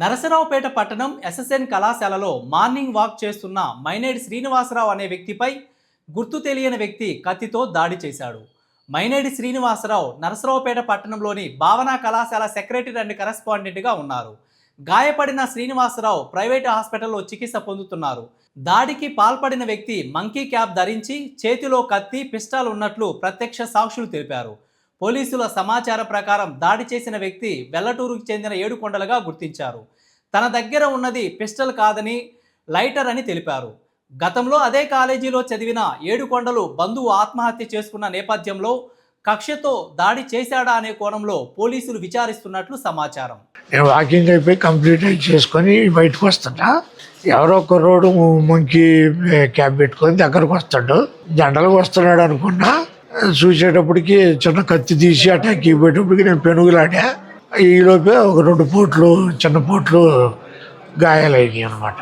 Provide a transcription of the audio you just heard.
నరసరావుపేట పట్టణం ఎస్ఎస్ఎన్ కళాశాలలో morning walk చేస్తున్న మైనేడి శ్రీనివాసరావు అనే వ్యక్తిపై గుర్తు తెలియని వ్యక్తి కత్తితో దాడి చేశాడు. మైనేడి శ్రీనివాసరావు నరసరావుపేట పట్టణంలోని భావన కళాశాల సెక్రటరీ అండ్ కరెస్పాండెంట్గా ఉన్నారు. గాయపడిన శ్రీనివాసరావు ప్రైవేటు హాస్పిటల్లో చికిత్స పొందుతున్నారు. దాడికి పాల్పడిన వ్యక్తి మంకీ క్యాప్ ధరించి చేతిలో కత్తి, పిస్టల్ ఉన్నట్లు ప్రత్యక్ష సాక్షులు తెలిపారు. పోలీసుల సమాచారం ప్రకారం దాడి చేసిన వ్యక్తి వెల్లటూరుకు చెందిన ఏడుకొండలుగా గుర్తించారు. తన దగ్గర ఉన్నది పిస్టల్ కాదని, లైటర్ అని తెలిపారు. గతంలో అదే కాలేజీలో చదివిన ఏడుకొండలు బంధువు ఆత్మహత్య చేసుకున్న నేపథ్యంలో కక్షతో దాడి చేశాడా అనే కోణంలో పోలీసులు విచారిస్తున్నట్లు సమాచారం. నేను వాకింగ్ అయిపోయి కంప్లీట్ చేసుకొని బయటకు వస్తున్నా. ఎవరో ఒక రోడ్డు మంకీ క్యాబ్ పెట్టుకొని దగ్గరకు వస్తాడు. జంటలకు వస్తున్నాడు అనుకున్నా. చూసేటప్పటికి చిన్న కత్తి తీసి అటాక్ ఇవ్వేటప్పటికి నేను పెనుగులాడా. ఈలోపే ఒక 2 పోట్లు, చిన్న పోట్లు గాయాలయ్యాయి అన్నమాట.